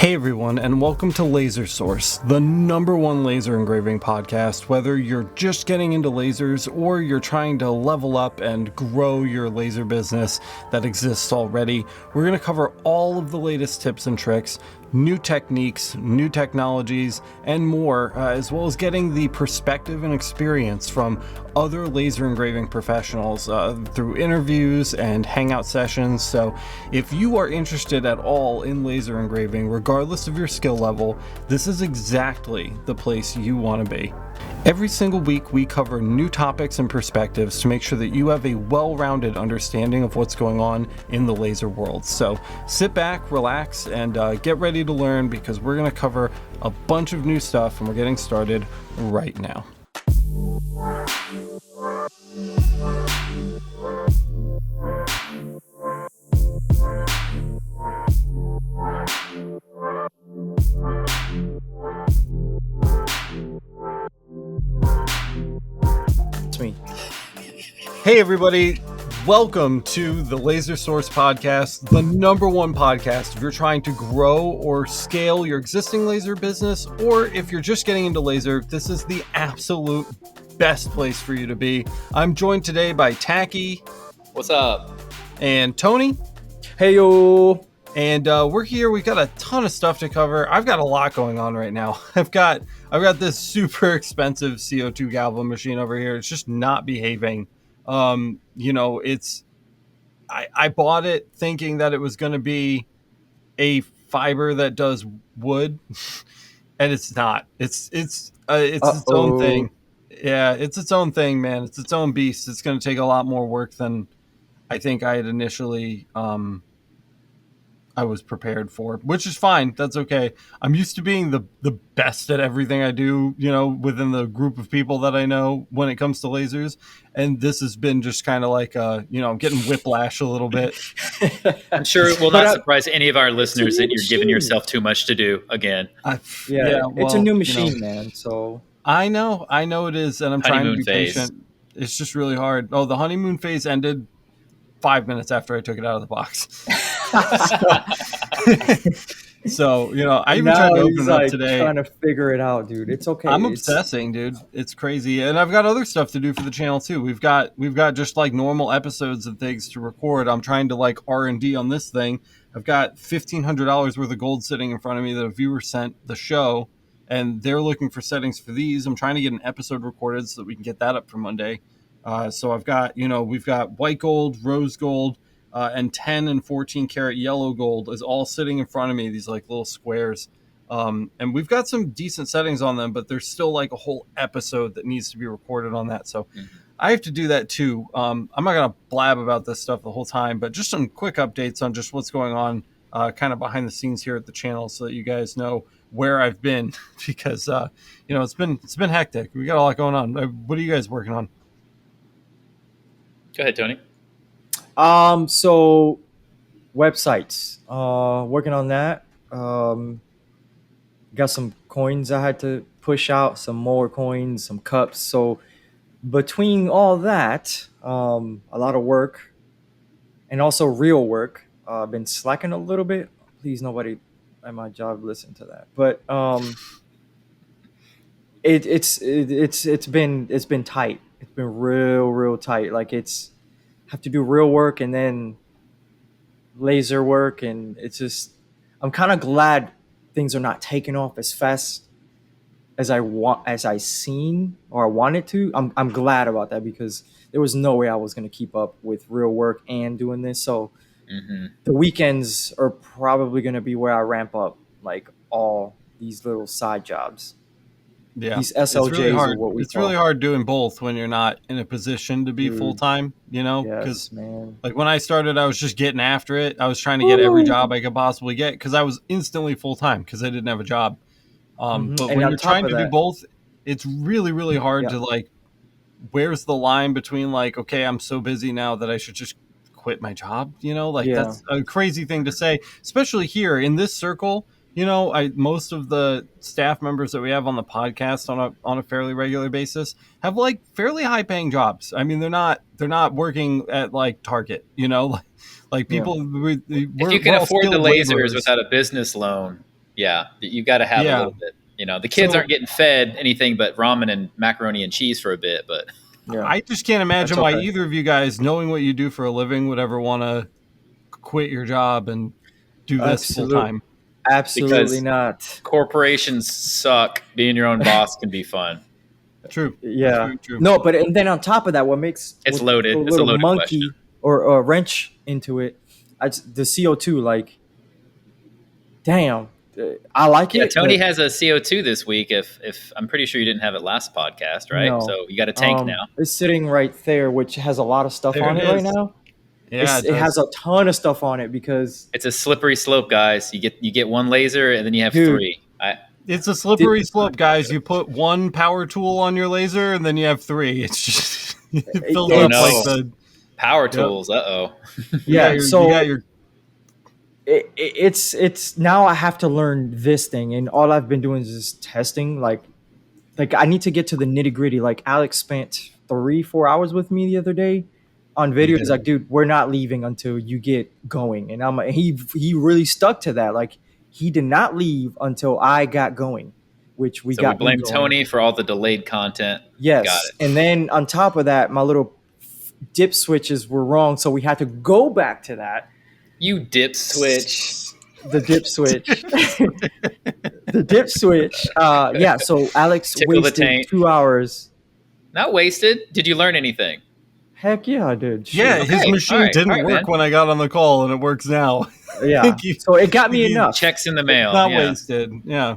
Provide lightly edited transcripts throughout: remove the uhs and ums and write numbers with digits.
Hey everyone, and welcome to Laser Source, the #1 laser engraving podcast. Whether you're just getting into lasers or you're trying to level up and grow your laser business that exists already, we're going to cover all of the latest tips and tricks, new techniques, new technologies, and more, as well as getting the perspective and experience from other laser engraving professionals through interviews and hangout sessions. So if you are interested at all in laser engraving, regardless of your skill level, this is exactly the place you want to be. Every single week, we cover new topics and perspectives to make sure that you have a well-rounded understanding of what's going on in the laser world. So sit back, relax, and get ready to learn, because we're going to cover a bunch of new stuff, and we're getting started right now. It's me. Hey everybody, welcome to the Laser Source podcast, the #1 podcast if you're trying to grow or scale your existing laser business, or if you're just getting into laser, this is the absolute best place for you to be. I'm joined today by Tacky. What's up? And Tony. Hey yo. And we're here. We've got a ton of stuff to cover. I've got a lot going on right now. I've got this super expensive CO2 galvan machine over here. It's just not behaving. I bought it thinking that it was going to be a fiber that does wood, and it's not. It's its own thing. Yeah, it's its own thing, man. It's its own beast. It's going to take a lot more work than I think I had initially I was prepared for, which is fine. That's okay. I'm used to being the best at everything I do, within the group of people that I know when it comes to lasers. And this has been just kind of like, I'm getting whiplash a little bit. I'm sure it will not surprise any of our listeners that you're giving yourself too much to do again. It's a new machine, man. So I know it is. And I'm trying to be patient. It's just really hard. Oh, the honeymoon phase ended 5 minutes after I took it out of the box. So I even tried to open it up today. Trying to figure it out, dude. It's okay. I'm obsessing, dude. It's crazy, and I've got other stuff to do for the channel too. We've got just like normal episodes and things to record. I'm trying to like R&D on this thing. I've got $1,500 worth of gold sitting in front of me that a viewer sent the show, and they're looking for settings for these. I'm trying to get an episode recorded so that we can get that up for Monday. So I've got, we've got white gold, rose gold, and 10 and 14 karat yellow gold is all sitting in front of me, these like little squares. And we've got some decent settings on them, but there's still like a whole episode that needs to be recorded on that. So I have to do that too. I'm not going to blab about this stuff the whole time, but just some quick updates on just what's going on kind of behind the scenes here at the channel so that you guys know where I've been, because, it's been hectic. We got a lot going on. What are you guys working on? Go ahead, Tony. So websites, working on that. Got some coins I had to push out, some more coins, some cups. So between all that, a lot of work, and also real work. I've been slacking a little bit. Please, nobody at my job listen to that. But it's been tight. It's been real tight. Like have to do real work and then laser work, and it's just, I'm kind of glad things are not taking off as fast as I wanted to. I'm glad about that, because there was no way I was going to keep up with real work and doing this. So the weekends are probably going to be where I ramp up like all these little side jobs. Yeah, these SLJs are what we It's really hard doing both when you're not in a position to be full time, because like when I started, I was just getting after it. I was trying to get every job I could possibly get, because I was instantly full time because I didn't have a job. But when you're trying to do both, it's really hard to like, where's the line between like, okay, I'm so busy now that I should just quit my job, that's a crazy thing to say, especially here in this circle. Most of the staff members that we have on the podcast on a fairly regular basis have like fairly high paying jobs. I mean, they're not working at like Target, like people. If you can afford the lasers without a business loan, Yeah, you got to have a Yeah. little bit. You know, the kids So- aren't getting fed anything but ramen and macaroni and cheese for a bit, but Yeah. I just can't imagine That's why okay. either of you guys, knowing what you do for a living, would ever want to quit your job and do this full time. Absolutely because not. corporations suck. Being your own boss can be fun. True. That's Yeah. very true. No, but and then on top of that, what makes It's what put loaded. a It's a little loaded question. monkey or a wrench into it, the CO2. Like, damn, I like Yeah, it, Tony but has a CO2 this week. If I'm pretty sure you didn't have it last podcast, right? no. So you got a tank now. It's sitting right there, which has a lot of stuff There on it it right is. now. Yeah, It has a ton of stuff on it because It's a slippery slope, guys. You get one laser and then you have Dude. three. it's a slippery slope, guys. You put one power tool on your laser, and then you have three. It's just it fills Oh, up no. like the Power tools. Uh-oh. yeah. you So got your it's now I have to learn this thing, and all I've been doing is just testing. Like I need to get to the nitty gritty. Like Alex spent 3-4 hours with me the other day on video. He's like, dude, we're not leaving until you get going. And I'm like, he really stuck to that. Like he did not leave until I got going, which we So got. we blame me going. Tony for all the delayed content. Yes, Got it. and then on top of that, my little dip switches were wrong, so we had to go back to that. You dip switch. The dip switch. The dip switch. Yeah, so Alex Tickle the wasted tank. 2 hours. Not wasted. Did you learn anything? Heck yeah, I did. Shit. yeah. His Okay, machine all right, didn't all right, work man. when I got on the call, and it works now. Yeah. Thank you. So it got me You enough. Checks in the mail. Not yeah. wasted. Yeah.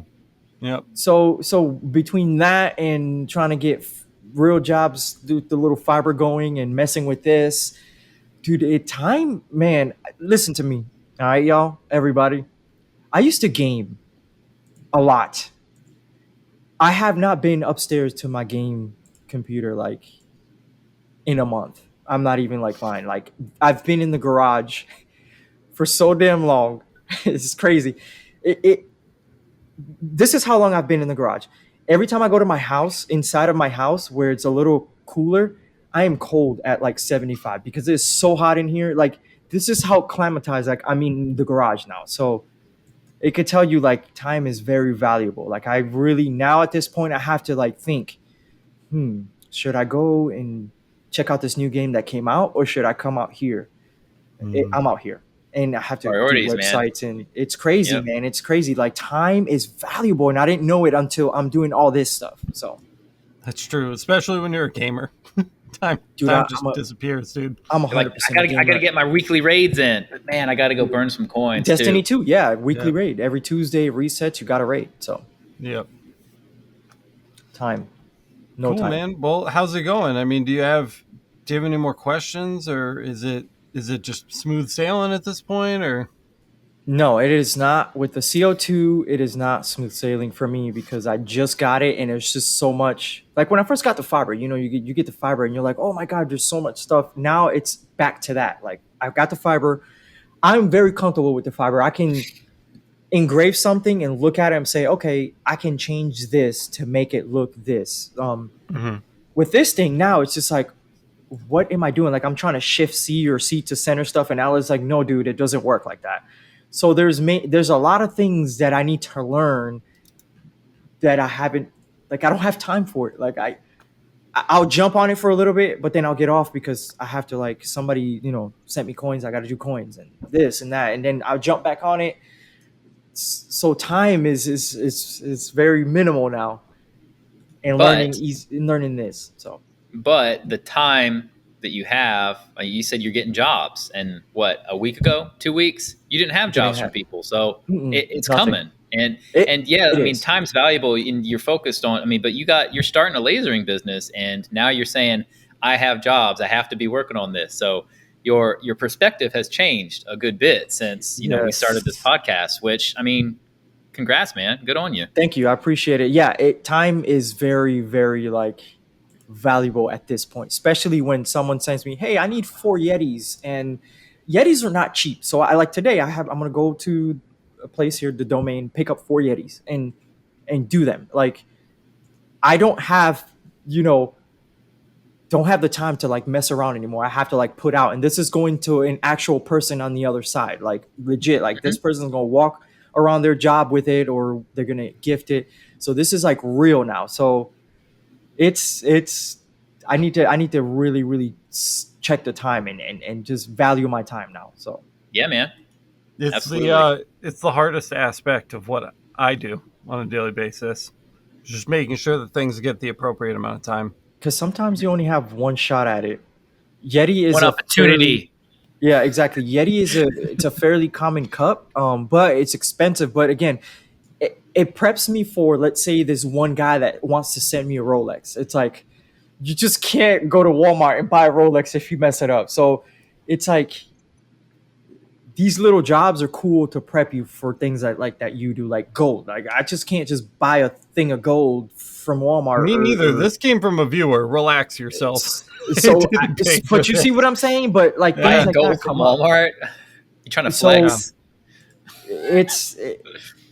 Yep. So between that and trying to get real jobs, do the little fiber going and messing with this, dude, time, man. Listen to me, all right, y'all, everybody. I used to game a lot. I have not been upstairs to my game computer like in a month. I'm not even like lying. Like I've been in the garage for so damn long. It's crazy. It This is how long I've been in the garage. Every time I go to my house, inside of my house where it's a little cooler, I am cold at like 75 because it's so hot in here. Like this is how climatized like I'm in the garage now. So it could tell you like time is very valuable. Like I really now at this point I have to like think, should I go and check out this new game that came out or should I come out here? I'm out here. And I have to Priorities, do man. websites and it's crazy, Yep. man. It's crazy. Like time is valuable and I didn't know it until I'm doing all this stuff. So That's true, especially when you're a gamer. Time Dude, just I'm a- disappears, dude. I'm 100% Like I gotta gamer. get my weekly raids in. But man, I gotta go burn some coins. Destiny too. 2, yeah, weekly Yeah. raid. Every Tuesday resets, you got a raid. So Yep. time. No Cool, time. man. Well, how's it going? I mean, do you have any more questions, or is it just smooth sailing at this point, or? No, it is not. With the CO2, it is not smooth sailing for me because I just got it and there's just so much. Like when I first got the fiber, you get the fiber and you're like, oh my God, there's so much stuff. Now it's back to that. Like I've got the fiber. I'm very comfortable with the fiber. I can engrave something and look at it and say, okay, I can change this to make it look this. With this thing now, it's just like, what am I doing? Like I'm trying to shift C or C to center stuff, and Ali's like, no, dude, it doesn't work like that. So there's a lot of things that I need to learn that I haven't, like I don't have time for it. Like I'll jump on it for a little bit, but then I'll get off because I have to like somebody sent me coins. I got to do coins and this and that, and then I'll jump back on it. So time is very minimal now, and But- learning this. So But the time that you have, you said you're getting jobs, and what, a week ago, 2 weeks, you didn't have jobs from people, so it's nothing. coming. And It I mean, is. time's valuable, and you're focused on. I mean, but you're starting a lasering business, and now you're saying, I have jobs, I have to be working on this. So your perspective has changed a good bit since we Yes. started this podcast. Which, I mean, congrats, man, good on you. Thank you. I appreciate it. Yeah, time is very, very like valuable at this point, especially when someone sends me, "Hey, I need 4 Yetis," and Yetis are not cheap. So I like today. I'm gonna go to a place here, the domain, pick up 4 Yetis and do them. Like I don't have the time to like mess around anymore. I have to like put out, and this is going to an actual person on the other side, like legit. Like this person's gonna walk around their job with it, or they're gonna gift it. So this is like real now. So it's I need to really check the time and just value my time now. So Yeah, man. It's Absolutely. the hardest aspect of what I do on a daily basis. Just making sure that things get the appropriate amount of time. because sometimes you only have one shot at it. Yeti is One a fairly opportunity. Yeah, exactly. Yeti is a fairly common cup, but it's expensive. But again, it preps me for, let's say there's one guy that wants to send me a Rolex. It's like you just can't go to Walmart and buy a Rolex if you mess it up. So it's like these little jobs are cool to prep you for things like that you do, like gold. Like I just can't just buy a thing of gold from Walmart Me neither. or This came from a viewer. Relax yourself. It so. didn't pay for But you see this. what I'm saying? But like things Buying Yeah, like that gold from come up. Walmart. You trying to So yeah. flex? it's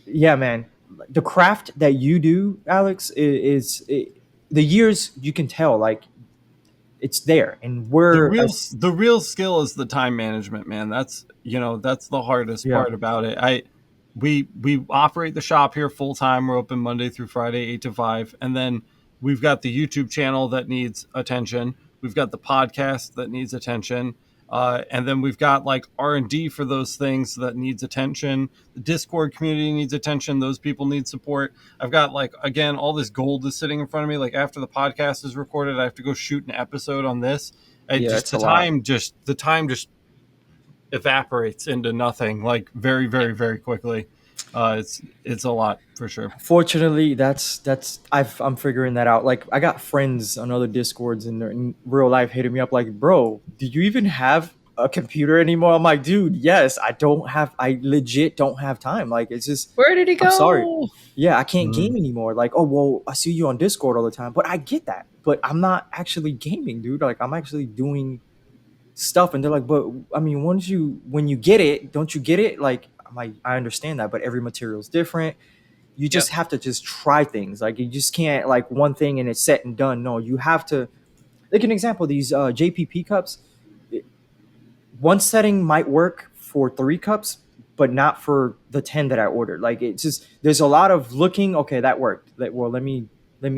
yeah, man. The craft that you do, Alex, the years you can tell like it's there, and The real skill is the time management, man. That's the hardest yeah. part about it. We operate the shop here full time. We're open Monday through Friday, 8 to 5, and then we've got the YouTube channel that needs attention. We've got the podcast that needs attention, and then we've got like R&D for those things that needs attention. The Discord community needs attention. Those people need support. I've got like, again, all this gold is sitting in front of me. Like after the podcast is recorded, I have to go shoot an episode on this. Yeah, it's a lot. The time just evaporates into nothing, like very, very, very quickly. It's a lot for sure. Fortunately, I'm figuring that out. Like I got friends on other discords and they're in real life hitting me up like, bro, do you even have a computer anymore? I'm like, dude, yes. I legit don't have time. Like it's just, Where did he I'm sorry. go? Yeah, I can't game Mhm. anymore. Like, oh well, I see you on Discord all the time, but I get that. But I'm not actually gaming, dude. Like I'm actually doing stuff. And they're like, but I mean, when you get it, don't you get it? Like I'm like, I understand that, but every material is different. You Yep. just have to just try things. Like you just can't like one thing and it's set and done. No, you have to, like an example, these JPP cups, one setting might work for 3 cups, but not for the 10 that I ordered. Like it's just, there's a lot of looking, okay, that worked. Like, well, let me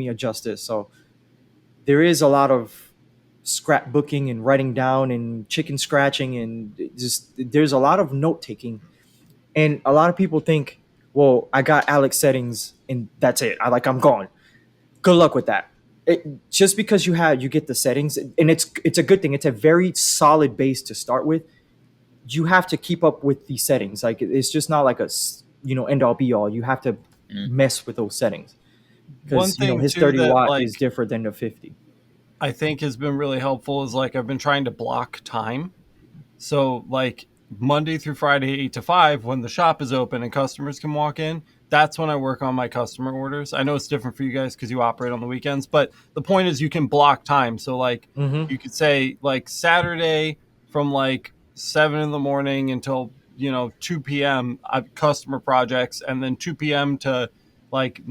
adjust this. So there is a lot of scrapbooking and writing down and chicken scratching, and just there's a lot of note taking. And a lot of people think, well, I got Alex settings and that's it. I'm gone. Good luck with that. Just because you get the settings, and it's a good thing. It's a very solid base to start with. You have to keep up with these settings. Like it's just not like end all be all. You have to Mm. mess with those settings One because thing his too 30 that watt is like different than the 50. I think has been really helpful is like I've been trying to block time. So like Monday through Friday, 8 to 5, when the shop is open and customers can walk in, that's when I work on my customer orders. I know it's different for you guys because you operate on the weekends, but the point is you can block time. So like Mm-hmm. you could say like Saturday from like 7 in the morning until 2 p.m. Customer projects, and then 2 p.m. to like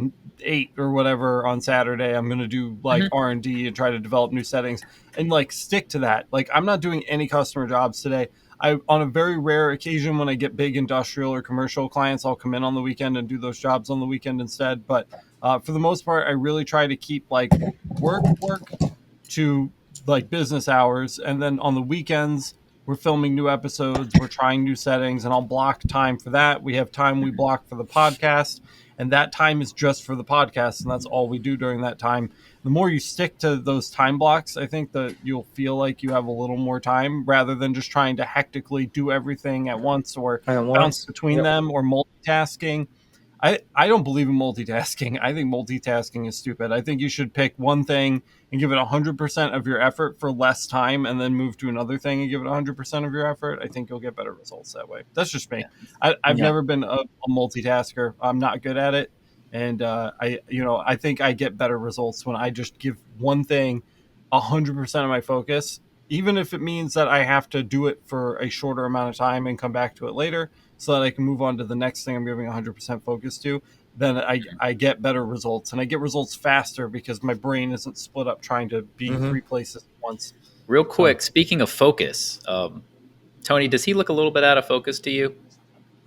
8 or whatever on Saturday. I'm gonna do like Mhm. R&D and try to develop new settings and like stick to that. Like I'm not doing any customer jobs today. I on a very rare occasion when I get big industrial or commercial clients, I'll come in on the weekend and do those jobs on the weekend instead. But for the most part, I really try to keep like work to like business hours, and then on the weekends we're filming new episodes, we're trying new settings, and I'll block time for that. We have time we block for the podcast, and that time is just for the podcast, and that's all we do during that time. The more you stick to those time blocks, I think that you'll feel like you have a little more time rather than just trying to hectically do everything at once or At bounce once. between Yep. them or multitasking. I don't believe in multitasking. I think multitasking is stupid. I think you should pick one thing and give it 100% of your effort for less time, and then move to another thing and give it 100% of your effort. I think you'll get better results that way. That's just me. Yeah. I've Yeah. never been a multitasker. I'm not good at it. And I think I get better results when I just give one thing 100% of my focus, even if it means that I have to do it for a shorter amount of time and come back to it later so that I can move on to the next thing I'm giving 100% focus to. Then I get better results, and I get results faster because my brain isn't split up trying to be Mm-hmm. 3 places at once. Real So quick, speaking of focus, Tony, does he look a little bit out of focus to you?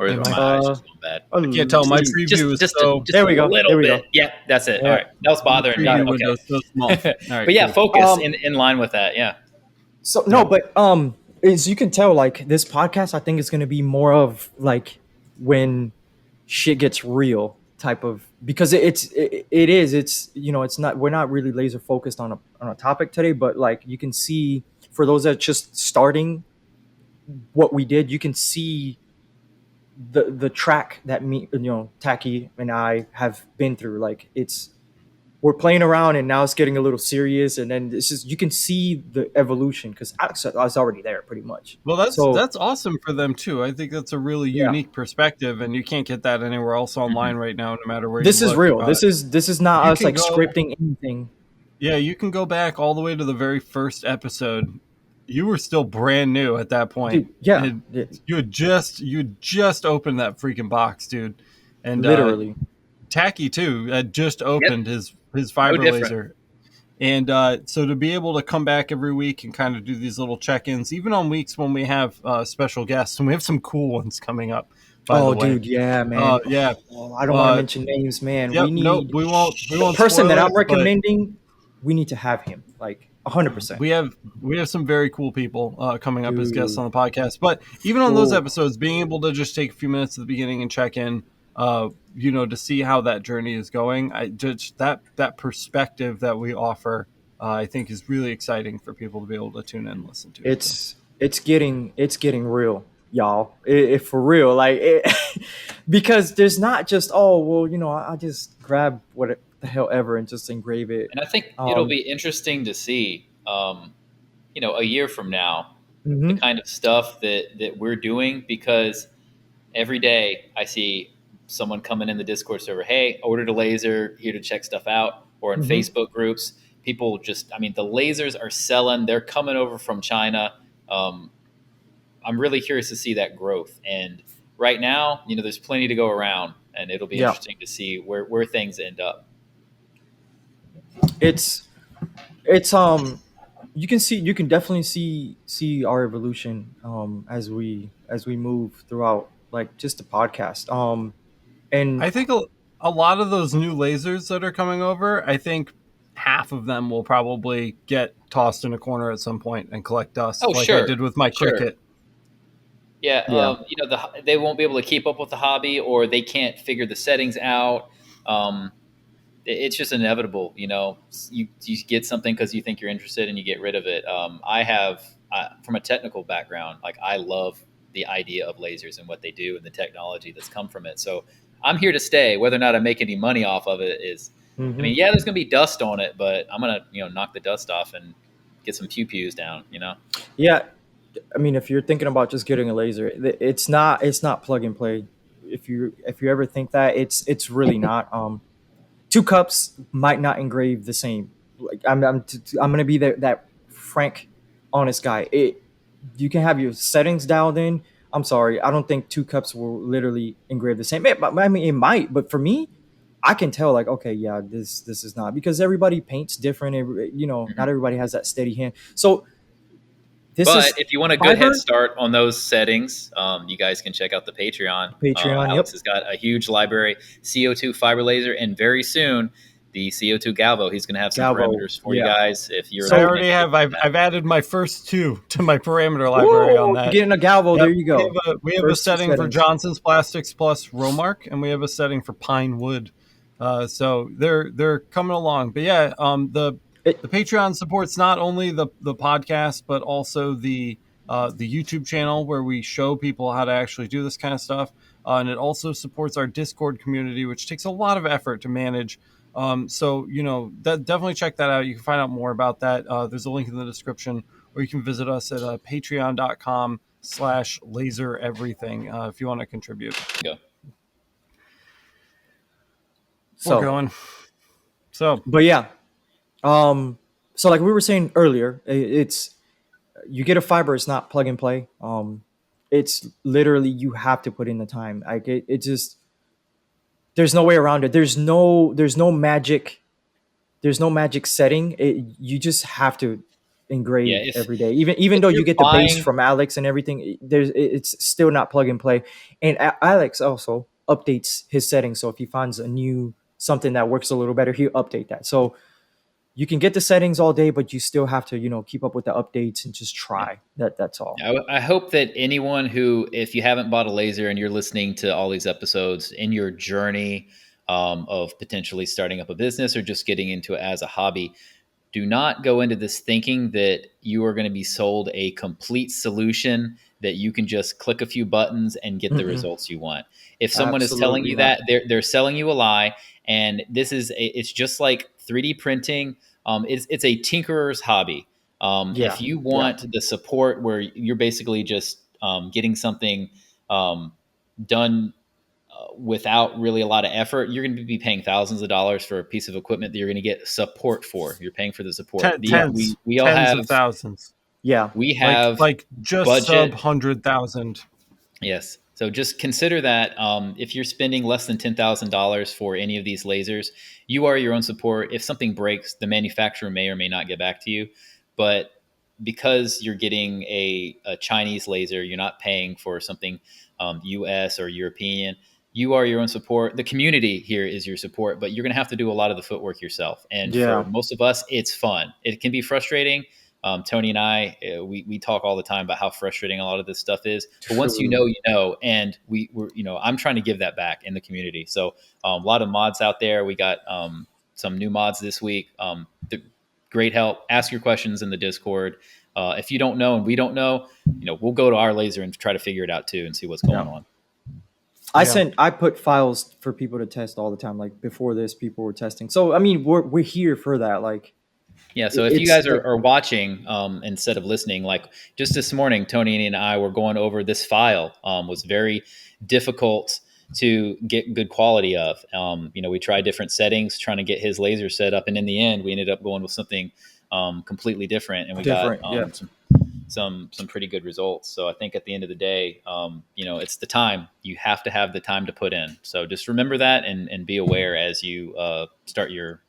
or Am are I? my eyes just going bad? I can't tell. My See, preview is so. there A we go. little There we bit. go. Yeah, that's it. All Yeah. right, that was My bothering me. preview window is so small. All Okay, right, but yeah, cool. focus Um, in line with that. Yeah, So no, Yeah. but as you can tell, like this podcast, I think is going to be more of like when shit gets real type of, because it's it's not, we're not really laser focused on a topic today, but like you can see for those that are just starting what we did, you can see the track that me, Taki and I have been through. Like it's, we're playing around and now it's getting a little serious, and then it's just, you can see the evolution because Alex was already there pretty much. Well, that's So that's awesome for them too. I think that's a really yeah, unique perspective, and you can't get that anywhere else hmm online right now, no matter where you this is look. real. This is not You us can like go, scripting anything. yeah, you can go back all the way to the very first episode. You were still brand new at that point, Dude, yeah, and you had just opened that freaking box, dude, and literally. Tacky too had just yep, opened his no fiber different. laser. And so to be able to come back every week and kind of do these little check-ins, even on weeks when we have special guests, and we have some cool ones coming up, by the Oh way. dude, yeah, man. Yeah. Oh, I don't want to Uh, mention names, man. yep. We Nope. need We the won't person spoil that it. I'm But recommending. We need to have him like 100%. we have some very cool people coming up as guests Dude. on the podcast. But even on those Oh, episodes, being able to just take a few minutes at the beginning and check in, to see how that journey is going, I just that perspective that we offer, I think is really exciting for people to be able to tune in and listen to. So. it's getting real, y'all. It for real, like because there's not just, oh well, I just grab the hell ever and just engrave it. And I think it'll Um, be interesting to see, a year from now, the mhm, kind of stuff that we're doing, because every day I see someone coming in the Discord server, hey, ordered a laser, here to check stuff out, or in mhm. Facebook groups, people just, I mean, the lasers are selling, they're coming over from China. Um, I'm really curious to see that growth. And right now, there's plenty to go around, and it'll be Yeah, interesting to see where things end up. it's it's you can definitely see our evolution as we move throughout, like just the podcast. And I think a lot of those new lasers that are coming over, I think half of them will probably get tossed in a corner at some point and collect dust, Oh, like I sure, did with my sure. Cricut. Yeah, yeah, they won't be able to keep up with the hobby, or they can't figure the settings out. Um, it's just inevitable. You get something because you think you're interested, and you get rid of it. I have, from a technical background, like I love the idea of lasers and what they do and the technology that's come from it. So I'm here to stay. Whether or not I make any money off of it is, I hmm mean, yeah, there's gonna be dust on it, but I'm gonna knock the dust off and get some pew pews down. yeah. I mean, if you're thinking about just getting a laser, it's not plug and play. If you ever think that, it's really not. Two cups might not engrave the same. Like I'm gonna be that frank, honest guy. You can have your settings dialed in. I'm sorry, I don't think two cups will literally engrave the same. I mean, it might, but for me, I can tell like, okay, yeah, this is not, because everybody paints different. Mhm. Not everybody has that steady hand. So this But is if you want a good head fiber start on those settings, you guys can check out the Patreon. Patreon. Alex Yep, has got a huge library, CO2 fiber laser, and very soon the CO2 Galvo. He's going to have some Galvo. parameters for you Yeah. guys if you're I So, looking already into have. doing I've that. added my first two to my parameter library on woo, that. getting a Galvo. There Yep, you we go. have a First two setting for settings. Johnson's Plastics plus Romark, and we have a setting for Pine Wood. So they're coming along. But yeah, It, the Patreon supports not only the podcast but also the YouTube channel where we show people how to actually do this kind of stuff, and it also supports our Discord community, which takes a lot of effort to manage. So definitely check that out. You can find out more about that. There's a link in the description, or you can visit us at patreon.com/laser everything if you want to contribute. Go. We're so, going. So but yeah. So like we were saying earlier, it's, you get a fiber. It's not plug and play. It's literally, you have to put in the time. Like it just, there's no way around it. There's no magic setting. You just have to. Yeah, engrave if every day. Even if though you're you get the base buying, from Alex and everything, it's still not plug and play. And Alex also updates his settings. So if he finds a new something that works a little better, he'll update that. So you can get the settings all day, but you still have to, keep up with the updates and just yeah. try. That's all. I hope that anyone who, if you haven't bought a laser and you're listening to all these episodes in your journey of potentially starting up a business or just getting into it as a hobby, do not go into this thinking that you are going to be sold a complete solution that you can just click a few buttons and get the Mm-mm, results you want. If someone is telling absolutely you not. that, they're selling you a lie. And it's just like 3D printing. It's a tinkerer's hobby. If Yeah, you yeah, want the support where you're basically just getting something um, done without really a lot of effort, you're going to be paying thousands of dollars for a piece of equipment that you're going to get support for. You're paying for the support. yeah, We all Tens have of thousands, yeah. we like have like just sub budget. 100,000. Yes. So just consider that if you're spending less than $10,000 for any of these lasers, you are your own support. If something breaks, the manufacturer may or may not get back to you. But because you're getting a Chinese laser, you're not paying for something US or European. You are your own support. The community here is your support, but you're going to have to do a lot of the footwork yourself. And for Yeah, most of us, it's fun. It can be frustrating. Tony and I, we talk all the time about how frustrating a lot of this stuff is. But once true. you know, and we're, I'm trying to give that back in the community. So a lot of mods out there. We got some new mods this week. Great help. Ask your questions in the Discord. If you don't know and we don't know, we'll go to our laser and try to figure it out too and see what's Yeah. going on. Yeah. I put files for people to test all the time. Like before this, people were testing. So I mean, we're here for that. Like Yeah. So if you it's guys are watching instead of listening, like just this morning, Tony and I were going over this file. Was very difficult to get good quality of. We tried different settings, trying to get his laser set up, and in the end, we ended up going with something completely different, and we got different. Yeah. some pretty good results. So I think at the end of the day, it's the time. You have to have the time to put in. So just remember that and be aware as you start your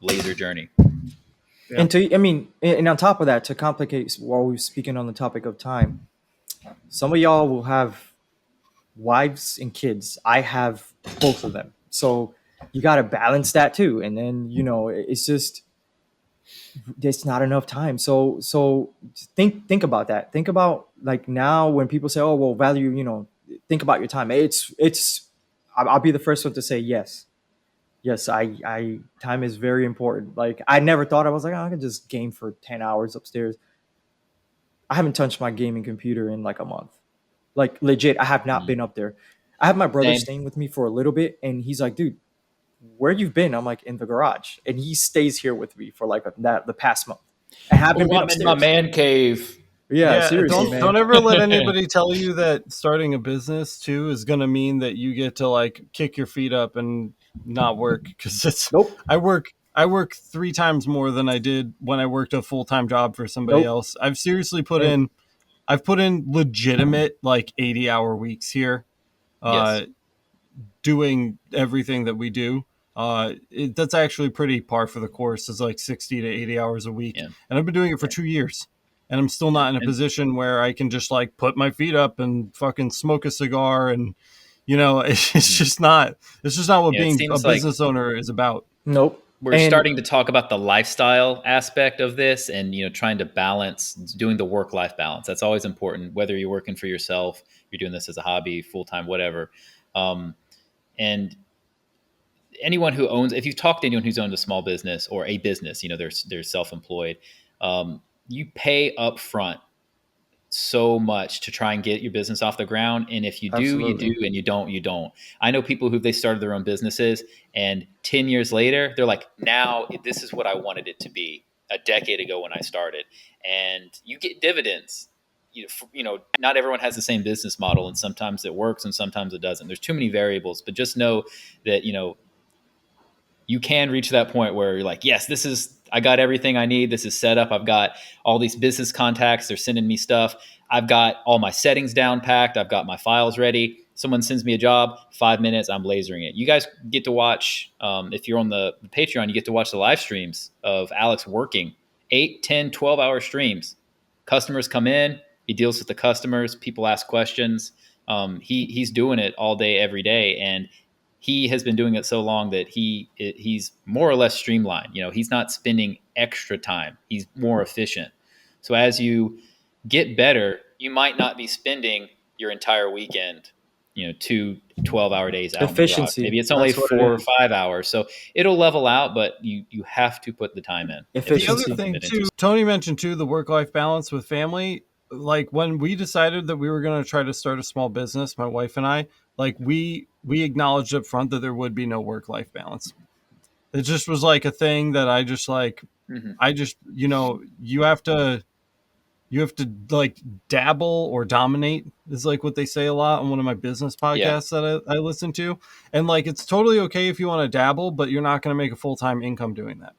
laser journey. Yeah. And I mean, and on top of that, to complicate, while we're speaking on the topic of time, some of y'all will have wives and kids. I have both of them. So you got to balance that too. And then, it's just, there's not enough time. So think about that. Think about like now when people say, oh, well, value, think about your time. I'll be the first one to say yes. Yes, I time is very important. Like I never thought I was like, oh, I can just game for 10 hours upstairs. I haven't touched my gaming computer in like a month. Like legit, I have not Mm. been up there. I have my brother Same. staying with me for a little bit, and he's like, "Dude, where you've been?" I'm like, "In the garage," and he stays here with me for like the past month. I haven't been I'm in my upstairs. man cave. Yeah, Yeah, seriously, don't man. ever let anybody tell you that starting a business too is going to mean that you get to like kick your feet up and not work, cuz Nope, I work 3 times more than I did when I worked a full-time job for somebody nope. else. And I've put in legitimate like 80-hour weeks here. Yes. Uh doing everything that we do. That's actually pretty par for the course. It's like 60 to 80 hours a week. Yeah. And I've been doing it for 2 years. And I'm still Yeah. not in a And position where I can just like put my feet up and fucking smoke a cigar. And, it's just not what it being a seems like business owner is about. nope. we're And starting to talk about the lifestyle aspect of this and trying to balance doing the work life balance. That's always important, whether you're working for yourself, you're doing this as a hobby, full-time, whatever. And anyone who owns, if you've talked to anyone who's owned a small business or a business, they're self-employed, you pay up front so much to try and get your business off the ground. And if you do, you do, absolutely, and you don't, you don't. I know people who they started their own businesses and 10 years later, they're like, now this is what I wanted it to be a decade ago when I started. And you get dividends. Not everyone has the same business model, and sometimes it works and sometimes it doesn't. There's too many variables, but just know that, you can reach that point where you're like, yes, I got everything I need. This is set up. I've got all these business contacts. They're sending me stuff. I've got all my settings down packed. I've got my files ready. Someone sends me a job, 5 minutes, I'm lasering it. You guys get to watch, if you're on the Patreon, you get to watch the live streams of Alex working 8, 10, 12-hour streams. Customers come in, he deals with the customers, people ask questions. He's doing it all day, every day. And he has been doing it so long that he's more or less streamlined. He's not spending extra time. He's more efficient. So as you get better, you might not be spending your entire weekend, 2 12-hour days out on the job. Efficiency. Maybe it's only That's what 4 it or is. 5 hours. So it'll level out, but you have to put the time in if The this is other Efficiency. something thing that too, interests Tony mentioned too, the work-life balance with family. Like when we decided that we were going to try to start a small business, my wife and I, like we acknowledged up front that there would be no work-life balance. It just was like a thing that I just like, you. Hmm. I just, you have to like dabble or dominate is like what they say a lot on one of my business Yeah. podcasts that I listen to. And like, it's totally okay if you want to dabble, but you're not going to make a full-time income doing that.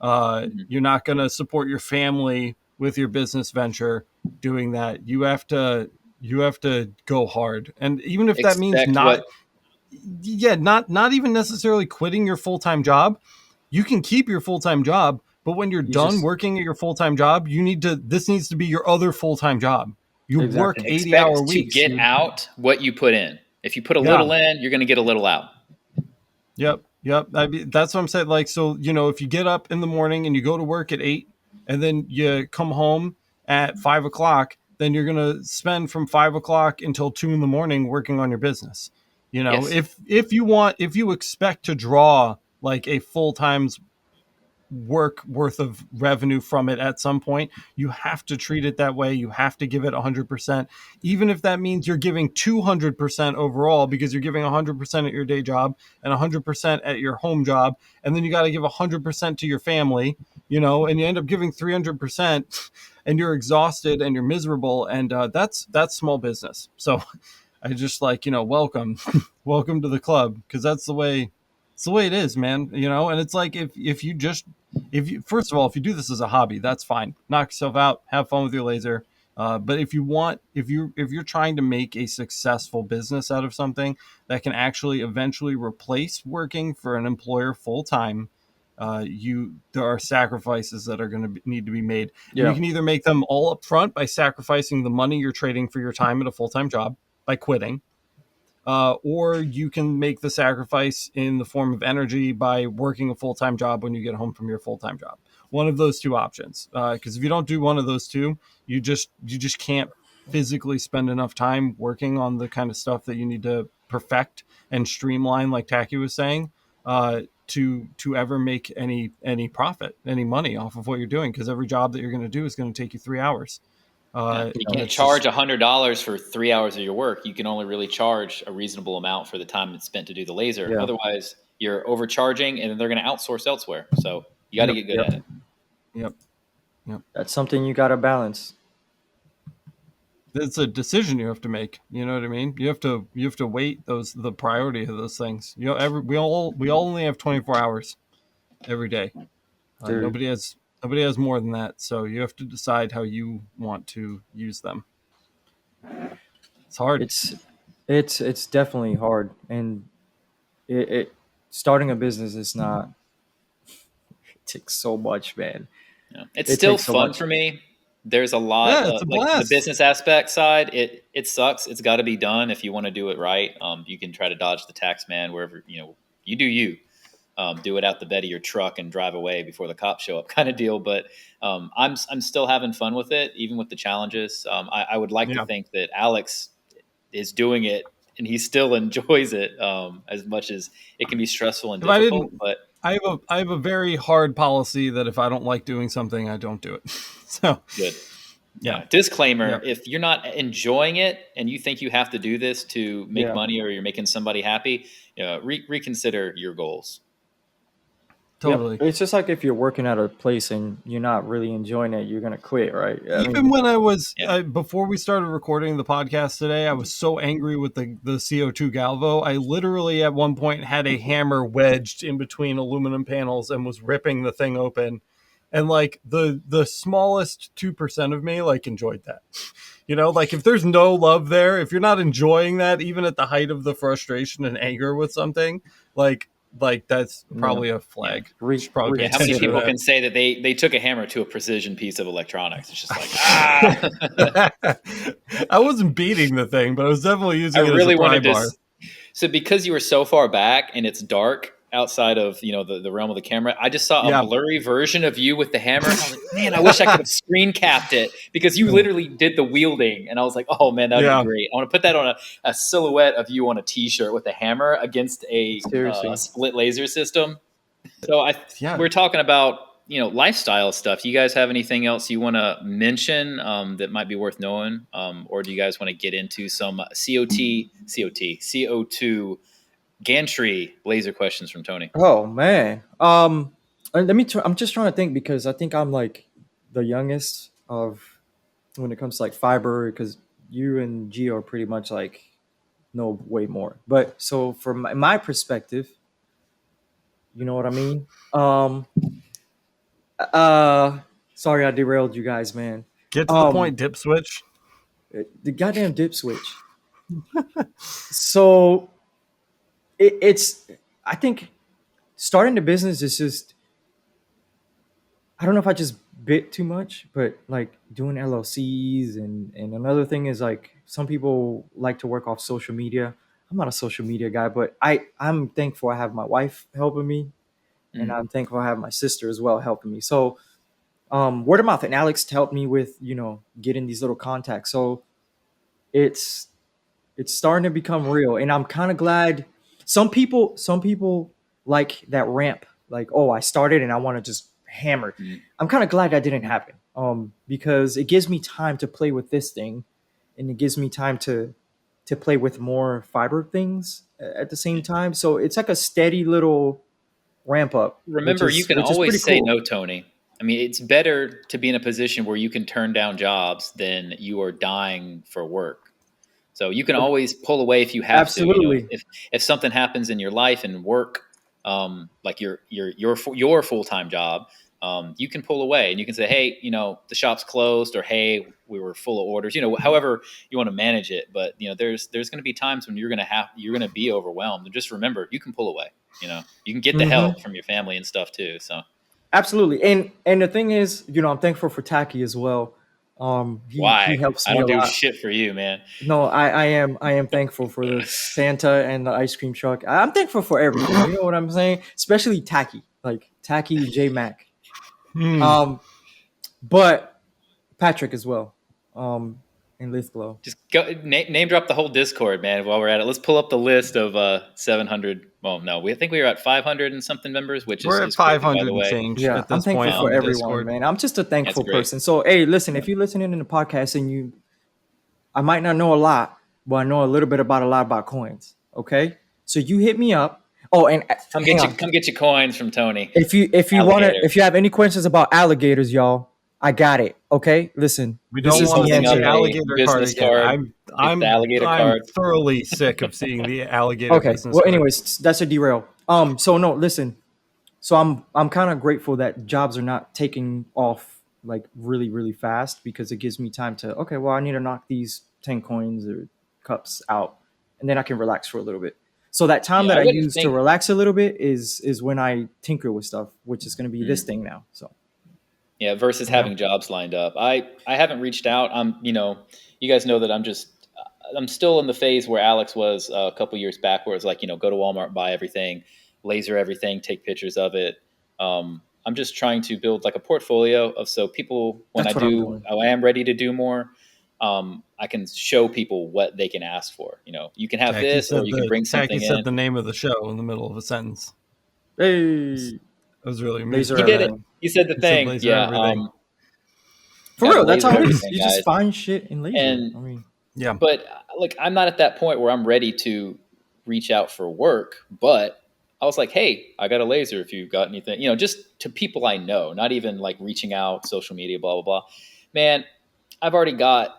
Hmm. You're not going to support your family with your business venture doing that. You have to go hard. And even if that means Expect what? not even necessarily quitting your full-time job, you can keep your full-time job, but when you're You done just working at your full-time job, this needs to be your other full-time job. You work exactly. 80-hour Expect to weeks. get out what you put in. If you put a Yeah. little in, you're going to get a little out. Yep. Yep. That's what I'm saying. Like, so, if you get up in the morning and you go to work at 8 and then you come home at 5 o'clock, then you're going to spend from 5 o'clock until 2 in the morning working on your business. Yes. If you expect to draw like a full-time work worth of revenue from it at some point, you have to treat it that way. You have to give it 100%, even if that means you're giving 200% overall, because you're giving 100% at your day job and 100% at your home job, and then you got to give 100% to your family, and you end up giving 300%, and you're exhausted and you're miserable, and that's small business. So I just like, welcome, welcome to the club, because it's the way it is, man. And it's like, if you first of all, if you do this as a hobby, that's fine. Knock yourself out, have fun with your laser. But if you're trying to make a successful business out of something that can actually eventually replace working for an employer full time, there are sacrifices that are going to need to be made, and you Yeah. can either make them all up front by sacrificing the money you're trading for your time at a full time job by quitting, or you can make the sacrifice in the form of energy by working a full-time job when you get home from your full-time job. One of those two options, because if you don't do one of those two, you just can't physically spend enough time working on the kind of stuff that you need to perfect and streamline, like Taki was saying, to ever make any profit, any money off of what you're doing, because every job that you're going to do is going to take you 3 hours. Yeah. You And can't it's just, charge $100 for 3 hours of your work. You can only really charge a reasonable amount for the time it's spent to do the laser. Yeah. Otherwise, you're overcharging, and then they're going to outsource elsewhere. So you got to yep, get good Yep. at it. yep, yep. That's something you got to balance. It's a decision you have to make. You know what I mean? You have to weight the priority of those things. We all only have 24 hours every day. Dude, Nobody has more than that. So you have to decide how you want to use them. It's hard. it's it's definitely hard, and it starting a business is not. It takes so much, man. Yeah. It's It still takes so fun much. for me. There's a lot, Yeah, it's a like the blast. business aspect side. It sucks. It's got to be done if you want to do it right. You can try to dodge the tax man wherever you do you. Do it out the bed of your truck and drive away before the cops show up, kind of deal. But I'm still having fun with it, even with the challenges. I would like to Yeah. think that Alex is doing it and he still enjoys it, as much as it can be stressful and If I difficult. didn't, But I have a very hard policy that if I don't like doing something, I don't do it. So good. yeah, Disclaimer: yeah, if you're not enjoying it and you think you have to do this to make Yeah. money or you're making somebody happy, reconsider your goals. Yep. totally. It's just like if you're working at a place and you're not really enjoying it, you're gonna quit, right? I Even mean, when I was Yeah. before we started recording the podcast today, I was so angry with the CO2 Galvo. I literally at one point had a hammer wedged in between aluminum panels and was ripping the thing open. And like the smallest 2% of me like enjoyed that. Like if there's no love there, if you're not enjoying that, even at the height of the frustration and anger with something, like like that's No. probably a flag. Re- Should probably pay Yeah, how many attention to people that. can say that they took a hammer to a precision piece of electronics? It's just like, I wasn't beating the thing, but I was definitely I using it as a really pry wanted to. bar. So because you were so far back and it's dark outside of the realm of the camera, I just saw a Yeah. blurry version of you with the hammer. And I was like, man, I wish I could have screen capped it because you literally did the wielding. And I was like, oh man, that would Yeah. be great. I want to put that on a silhouette of you on a T-shirt with a hammer against a Seriously. split laser system. So Yeah. we're talking about lifestyle stuff. Do you guys have anything else you want to mention that might be worth knowing, or do you guys want to get into some CO2 gantry laser questions from Tony? Oh man. Let me. I'm just trying to think because I think I'm like the youngest of when it comes to like fiber because you and Gio are pretty much like know way more. But so from my perspective, you know what I mean. Sorry I derailed you guys, man. Get to the point, dip switch. The goddamn dip switch. So it's. I think starting the business is just. I don't know if I just bit too much, but like doing LLCs and another thing is like some people like to work off social media. I'm not a social media guy, but I'm thankful I have my wife helping me, and I'm thankful I have my sister as well helping me. So word of mouth and Alex helped me with getting these little contacts. So it's it's starting to become real, and I'm kind of glad. Some people like that ramp, like, oh, I started and I want to just hammer. Mm. I'm kind of glad that didn't happen, because it gives me time to play with this thing, and it gives me time to play with more fiber things at the same time. So it's like a steady little ramp up, which Remember, you is can which is pretty always say cool. no, Tony. I mean, it's better to be in a position where you can turn down jobs than you are dying for work. So you can always pull away if you have to. Absolutely. If something happens in your life and work, like your full time job, you can pull away and you can say, hey, the shop's closed, or hey, we were full of orders. However you want to manage it. But there's going to be times when you're going to be overwhelmed. And just remember, you can pull away. You can get the Hmm. help from your family and stuff too. So Absolutely. And the thing is, I'm thankful for Tacky as well. He why? helps I me don't a do lot. shit for you, man. No, I am thankful for the Santa and the ice cream truck. I'm thankful for everything. You know what I'm saying? Especially Tacky, like Tacky J Mac. Hmm. But Patrick as well. And Lithglow. Just go name drop the whole Discord, man. While we're at it, let's pull up the list of 700. Well, no, I think we were at 500 and something members, which We're at is crazy, by 500 the and way. change Yeah, at I'm this thankful point for on the everyone, Discord. man. I'm just a That's thankful great. person. So hey, listen, if you're listening in the podcast and I might not know a lot, but I know a little bit about a lot about coins. Okay, so you hit me up. Oh, and hang on. Come get your coins from Tony. If you Alligator. if you have any questions about alligators, y'all, I got it. Okay, listen, We this don't He's is want the to holding see up the answer. a alligator card business again. card. I'm It's the I'm alligator I'm card. thoroughly sick of seeing the alligator Okay, business well, card. anyways, that's a derail. So no, listen. So I'm kind of grateful that jobs are not taking off like really really fast because it gives me time to okay, well, I need to knock these 10 coins or cups out, and then I can relax for a little bit. So that time Yeah, that I I wouldn't use to think. relax a little bit is when I tinker with stuff, which is going to be this Mm. thing now. So Yeah, versus Yeah. having jobs lined up. I haven't reached out. You guys know that I'm still in the phase where Alex was a couple years back, where it's like, go to Walmart, buy everything, laser everything, take pictures of it. I'm just trying to build like a portfolio of so people when that's what I'm doing. I am ready to do more. I can show people what they can ask for. You can have this, or you can bring Tacky something said in. the name of the show in the middle of a sentence. Hey, It was really laser amusing. He did it. everything. He said the He said thing. laser Yeah. everything. For Got to real, that's laser how it is. everything, You just guys. find shit in laser. And I mean, Yeah. but like I'm not at that point where I'm ready to reach out for work, but I was like, hey, I got a laser if you've got anything, just to people I know, not even like reaching out, social media, blah, blah, blah. Man, I've already got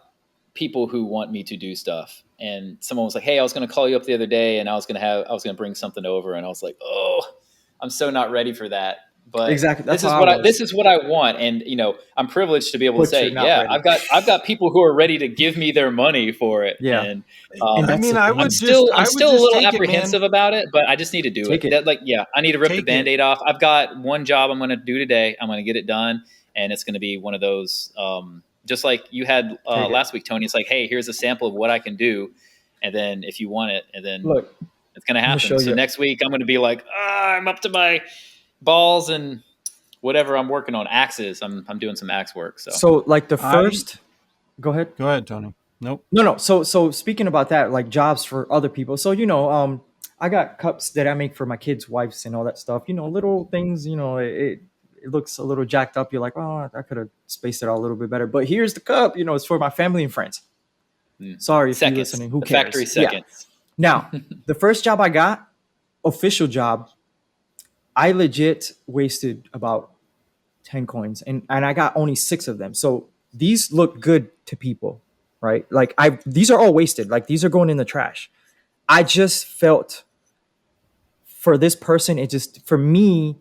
people who want me to do stuff. And someone was like, hey, I was going to call you up the other day and I was going to bring something over. And I was like, oh, I'm so not ready for that. but Exactly. That's this how is I what I this was, is what I want, and I'm privileged to be able to but say, you're not yeah, ready. I've got people who are ready to give me their money for it, Yeah. and And I um, that's mean, the thing. I'm I would still a just little take it, man. apprehensive about it, but I just need to do it. Take it. That like yeah, I need to rip the Take it. band-aid off. I've got one job I'm going to do today. I'm going to get it done, and it's going to be one of those. Just like you had Take it. last week, Tony. It's like, hey, here's a sample of what I can do, and then if you want it, and then Look, it's going to I'm gonna happen. show So you. next week, I'm going to be like, I'm up to my balls and whatever I'm working on. Axes. I'm doing some axe work. So So like the I first, go ahead. Go ahead, Tony. Nope. No. So speaking about that, like jobs for other people. So I got cups that I make for my kids' wives and all that stuff. Little things. It looks a little jacked up. You're like, oh, I could have spaced it out a little bit better. But here's the cup. It's for my family and friends. Sorry if you're seconds, listening. Who the factory cares? Yeah. seconds. Now, the first job I got, official job, I legit wasted about 10 coins and I got only 6 of them. So these look good to people, right? Like these are all wasted. Like these are going in the trash. I just felt for this person, it just, for me,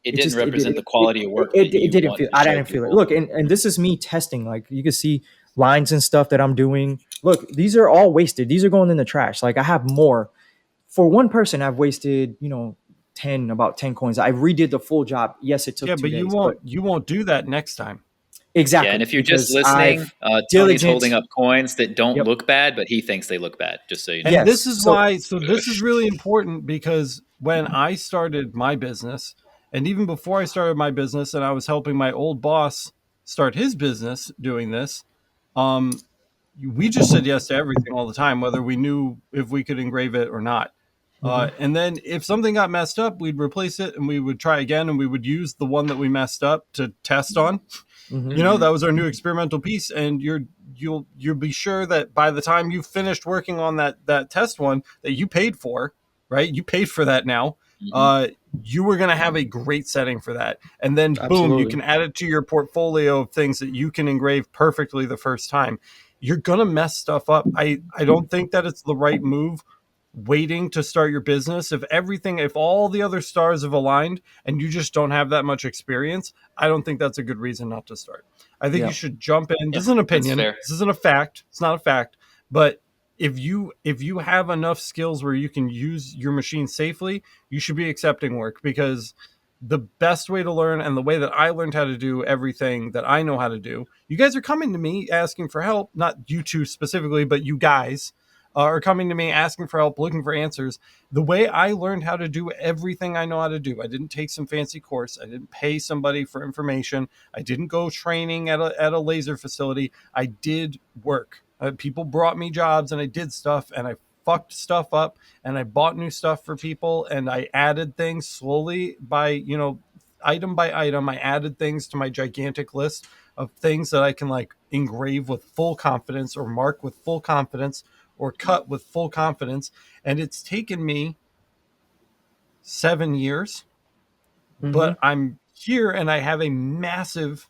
It it didn't just, represent the quality of work that it you didn't wanted feel, to I show didn't feel it. people. Look, and this is me testing. Like you can see lines and stuff that I'm doing. Look, these are all wasted. These are going in the trash. Like I have more. For one person, I've wasted, 10 coins. I redid the full job. Yes, it took Yeah, but 2 days, but you won't do that next time. Yeah, and exactly if you're just because listening, I've Tony's holding diligent. up coins that don't Yep. look bad, but he thinks they look bad. Just so you know. And Yes. this is So. why, so this is really important because when I started my business, and even before I started my business, and I was helping my old boss start his business doing this, um, we just said yes to everything all the time, whether we knew if we could engrave it or not. Mhm, And then if something got messed up, we'd replace it and we would try again, and we would use the one that we messed up to test on. mhm. Hmm. That was our new experimental piece, and you'll be sure that by the time you finished working on that test one that you paid for, right? You paid for that now. Hmm. uh you were going to have a great setting for that, and then boom, you Absolutely. can add it to your portfolio of things that you can engrave perfectly the first time. You're going to mess stuff up. I don't think that it's the right move waiting to start your business. If all the other stars have aligned and you just don't have that much experience, I don't think that's a good reason not to start. I think you Yeah. should jump in. Yeah, This is an that's opinion. fair. This isn't a fact. It's not a fact. But if you have enough skills where you can use your machine safely, you should be accepting work, because the best way to learn, and the way that I learned how to do everything that I know how to do, you guys are coming to me asking for help, not you two specifically, but you guys are coming to me asking for help, looking for answers. The way I learned how to do everything I know how to do, I didn't take some fancy course. I didn't pay somebody for information. I didn't go training at a laser facility. I did work. People brought me jobs and I did stuff, and I fucked stuff up, and I bought new stuff for people, and I added things slowly by, item by item. I added things to my gigantic list of things that I can like engrave with full confidence, or mark with full confidence, or cut with full confidence. And it's taken me 7 years, Hmm. but I'm here and I have a massive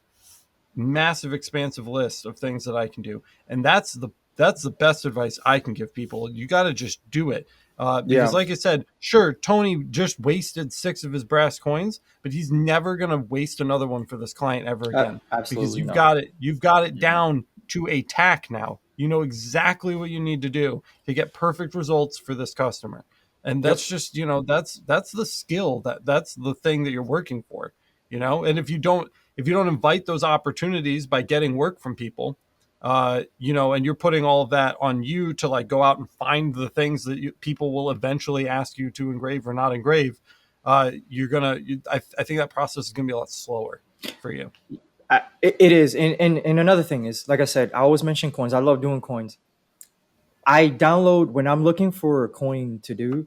expansive list of things that I can do. And that's the best advice I can give people. You got to just do it. Because Yeah. like I said, sure, Tony just wasted 6 of his brass coins, but he's never going to waste another one for this client ever again, because Absolutely you've not. got it Hmm. down to a tack now. You know exactly what you need to do to get perfect results for this customer. And that's Yep. just, that's the skill, that's the thing that you're working for, and if you don't invite those opportunities by getting work from people, and you're putting all of that on you to like go out and find the things that people will eventually ask you to engrave or not engrave, I think that process is gonna be a lot slower for you. It is. And another thing is, like I said, I always mention coins. I love doing coins. I download when I'm looking for a coin to do,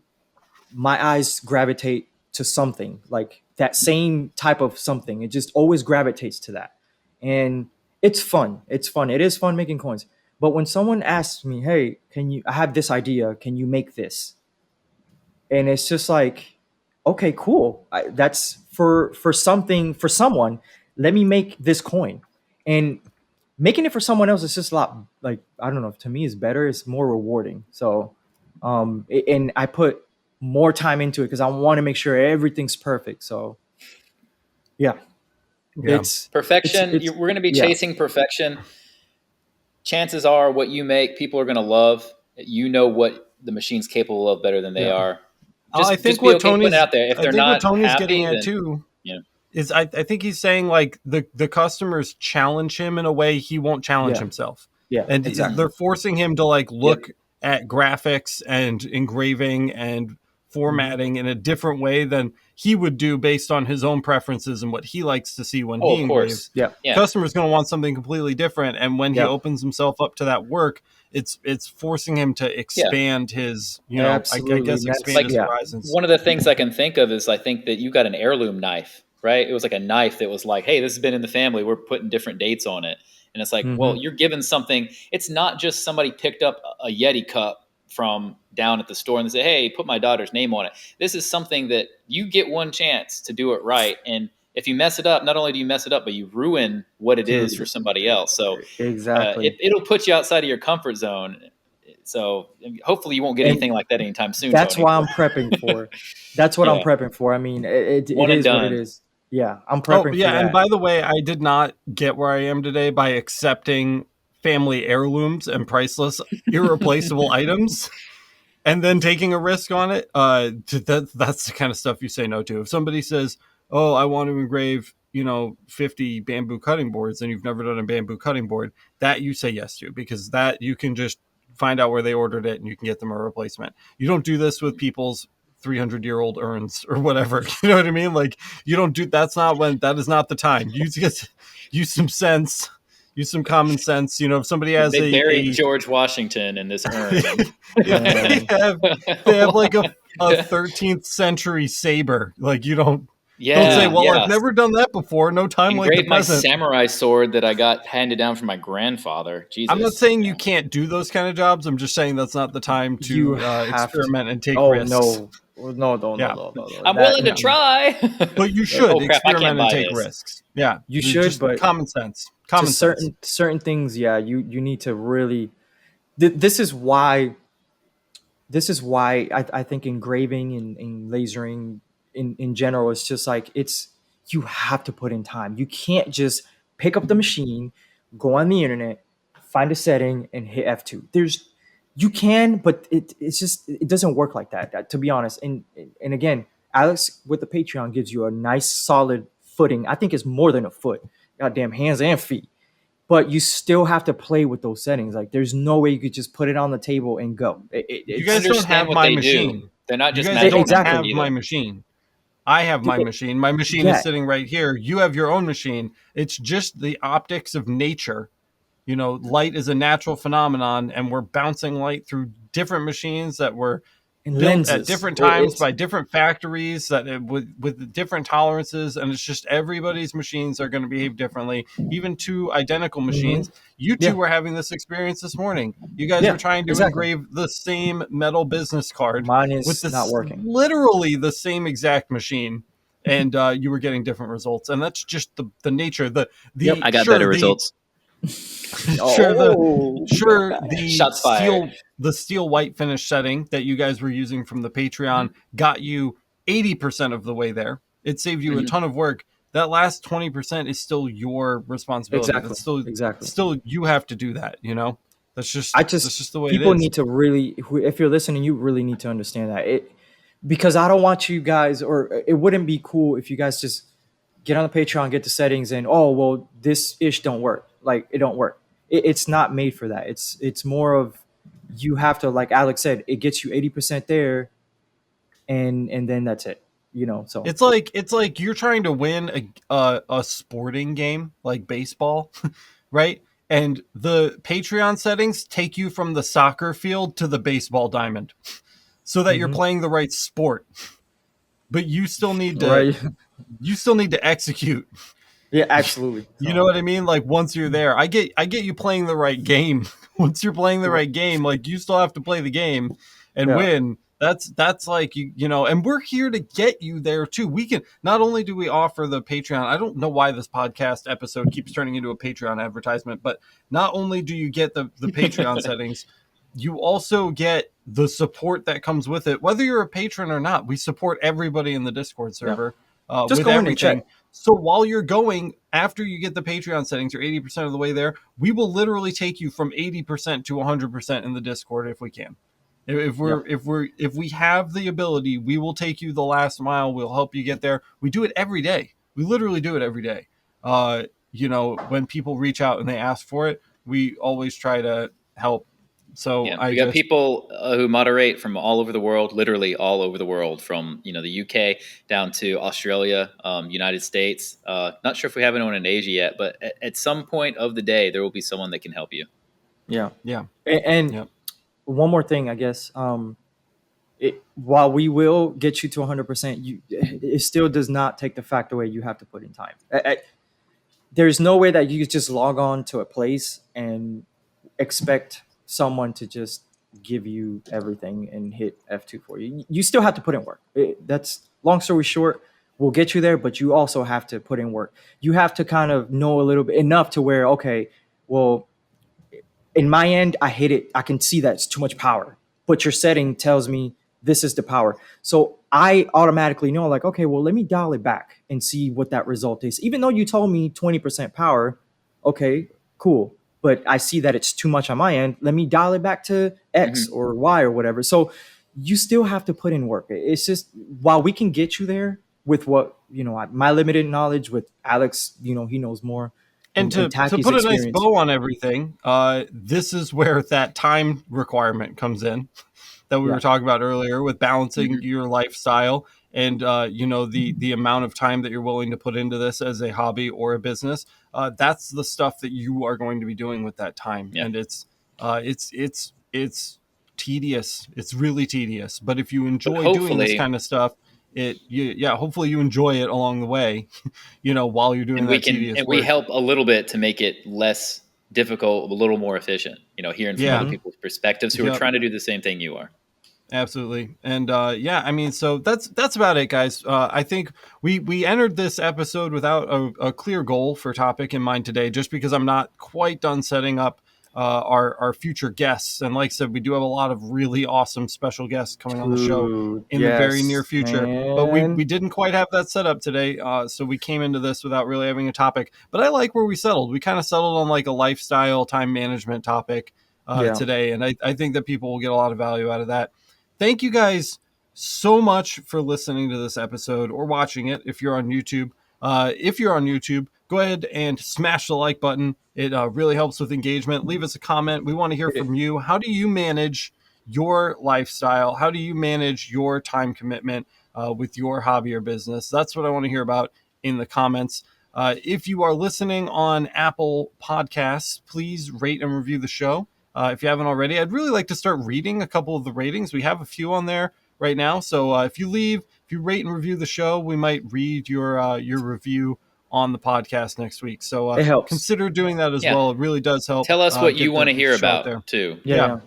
my eyes gravitate to something like that same type of something. It just always gravitates to that. And it's fun. It's fun. It is fun making coins. But when someone asks me, hey, I have this idea, can you make this? And it's just like, okay, cool. That's for something for someone. Let me make this coin, and making it for someone else is just a lot, like, I don't know. To me, it's better. It's more rewarding. So, and I put more time into it because I want to make sure everything's perfect. So Yeah. Yeah. Perfection. It's We're going to be yeah. chasing perfection. Chances are, what you make, people are going to love. You know what the machine's capable of better than they Yeah. are. I Just think be what okay putting it Tony's out there. If I they're think what not Tony's getting happy, at then too you know. is I think he's saying like the customers challenge him in a way he won't challenge Yeah. himself. Yeah. And Exactly. they're forcing him to like Yep. look at graphics and engraving and Mm-hmm. formatting in a different way than he would do based on his own preferences and what he likes to see when Oh, he of course. engraves. Yeah. Yeah. Customer's going to want something completely different, and when he Yeah. opens himself up to that work, it's forcing him to Yeah. expand his, I Absolutely. guess And expand that's his Like, horizons. one of the things I can think of is, I think that you got an heirloom knife, right? It was like a knife that was like, hey, this has been in the family. We're putting different dates on it. And it's like, well, Mm-hmm. you're given something. It's not just somebody picked up a Yeti cup from down at the store and they say, hey, put my daughter's name on it. This is something that you get one chance to do it right. And if you mess it up, not only do you mess it up, but you ruin what it is for Dude. somebody else. So Exactly. it'll put you outside of your comfort zone. So hopefully you won't get And anything like that anytime soon, that's Tony. why I'm prepping for. That's what I'm Yeah. prepping for. I mean, it One and is what it done. is. Yeah, I'm Oh, prepping for yeah. And that. by the way, I did not get where I am today by accepting family heirlooms and priceless, irreplaceable items and then taking a risk on it. That's the kind of stuff you say no to. If somebody says, oh, I want to engrave, 50 bamboo cutting boards, and you've never done a bamboo cutting board, that you say yes to, because that you can just find out where they ordered it and you can get them a replacement. You don't do this with people's 300-year-old urns or whatever. You know what I mean? Like, you don't do, that is not the time. Use some sense, use some common sense. If somebody has They buried a George Washington in this urn. And if Man. they have like a 13th century saber, like, you don't say, yeah, well, I've yeah. never done that before, no time like the Engraved my present. samurai sword that I got handed down from my grandfather. I'm not Jesus. saying you can't do those kind of jobs. I'm just saying that's not the time You to have to. experiment and take Oh risks. no. No, no, no, Yeah, no, no, no. I'm That willing to mm-mm. try. but you Like, should oh crap, I can't experiment and buy take this. risks. Yeah, You should, just but common sense. to Common sense. certain things, yeah, you need to really. This is why. This is why I think engraving and lasering in general, it's just like you have to put in time. You can't just pick up the machine, go on the internet, find a setting, and hit F2. You can, but it doesn't work like that, to be honest. And again, Alex with the Patreon gives you a nice solid footing. I think it's more than a foot, goddamn hands and feet. But you still have to play with those settings. Like, there's no way you could just put it on the table and go. You It's guys don't Understand have what my they do. machine. They're not You just guys magic don't numbers exactly. have my either. machine. I have my machine. My machine is Yeah, sitting right here. You have your own machine. It's just the optics of nature. Light is a natural phenomenon, and we're bouncing light through different machines that were and built at lenses. different times It's by different factories with different tolerances, and it's just everybody's machines are going to behave differently. Even two identical mhm. machines. You two Yeah, were having this experience this morning. You guys were yeah, trying to exactly. engrave the same metal business card Mine with is not this working. literally the same exact machine, and you were getting different results. And that's just the nature. Yep. I got Sure, better results. sure the Oh, sure the Shots fired. steel white finish setting that you guys were using from the Patreon got you 80% of the way there. It saved you a Mhm. ton of work. That last 20% is still your responsibility. exactly, That's still exactly. still you have to do that. I That's just just the way it people is. need to really, if you're listening, you really need to understand that because I don't want you guys, or it wouldn't be cool if you guys just get on the Patreon, get the settings, and oh well, this ish don't work. Like, it don't work. It's not made for that. It's more of, you have to, like Alex said, it gets you 80% there, and then that's it. So It's like you're trying to win a sporting game like baseball, right? And the Patreon settings take you from the soccer field to the baseball diamond so that you're mhm. playing the right sport. But Right. you still need to execute. Yeah, absolutely. You know So what I mean? Like, once you're there, I get you playing the right game. Once you're playing the right game, like, you still have to play the game and yeah. win. That's like, and we're here to get you there too. We can, not only do we offer the Patreon. I don't know why this podcast episode keeps turning into a Patreon advertisement, but not only do you get the Patreon settings, you also get the support that comes with it, whether you're a patron or not. We support everybody in the Discord Yeah. server. Just with go in and check. everything. So while you're going, after you get the Patreon settings, you're 80% of the way there. We will literally take you from 80% to 100% in the Discord if we can. Yeah. If we have the ability, we will take you the last mile. We'll help you get there. We do it every day. We literally do it every day. When people reach out and they ask for it, we always try to help. So Yeah, we got people who moderate from all over the world, literally all over the world, from the UK down to Australia, United States. Not sure if we have anyone in Asia yet, but at some point of the day, there will be someone that can help you. Yeah. Yeah. And Yep. one more thing, I guess. While we will get you to 100%, it still does not take the fact away you have to put in time. There's no way that you could just log on to a place and expect someone to just give you everything and hit F2 for you. You still have to put in work. That's long story short. We'll get you there, but you also have to put in work. You have to kind of know a little bit enough to where, okay, well, in my end, I hit it. I can see that it's too much power, but your setting tells me this is the power. So I automatically know, like, okay, well, let me dial it back and see what that result is. Even though you told me 20% power, okay, cool. But I see that it's too much on my end. Let me dial it back to X or Y or whatever. So you still have to put in work. It's just, while we can get you there with what, my limited knowledge, with Alex, he knows more. And And to Taki's put a nice experience. bow on everything, this is where that time requirement comes in that we were talking about earlier, with balancing your lifestyle and the amount of time that you're willing to put into this as a hobby or a business. That's the stuff that you are going to be doing with that time, Yeah. and it's tedious. It's really tedious. But if you enjoy doing this kind of stuff, hopefully you enjoy it along the way. While you're doing that tedious we work. help a little bit to make it less difficult, a little more efficient. Hearing from other people's perspectives who are trying to do the same thing you are. Absolutely. And so that's about it, guys. I think we entered this episode without a clear goal for topic in mind today, just because I'm not quite done setting up our future guests. And like I said, we do have a lot of really awesome special guests coming on the show in the very near future. Man. But we didn't quite have that set up today, so we came into this without really having a topic. But I like where we settled. We kind of settled on like a lifestyle time management topic today, and I think that people will get a lot of value out of that. Thank you guys so much for listening to this episode or watching it if you're on YouTube. If you're on YouTube, go ahead and smash the like button. It really helps with engagement. Leave us a comment. We want to hear from you. How do you manage your lifestyle? How do you manage your time commitment with your hobby or business? That's what I want to hear about in the comments. If you are listening on Apple Podcasts, please rate and review the show. If you haven't already, I'd really like to start reading a couple of the ratings. We have a few on there right now. So if you rate and review the show, we might read your review on the podcast next week. So it helps. Consider doing that as well. It really does help. Tell us what you want to hear about there too. Yeah.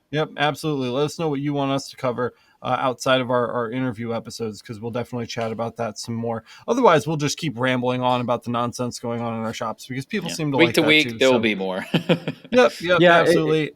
Yep, absolutely. Let us know what you want us to cover outside of our interview episodes, because we'll definitely chat about that some more. Otherwise, we'll just keep rambling on about the nonsense going on in our shops, because people seem to like that week to too. week, there will be more. Yep, absolutely.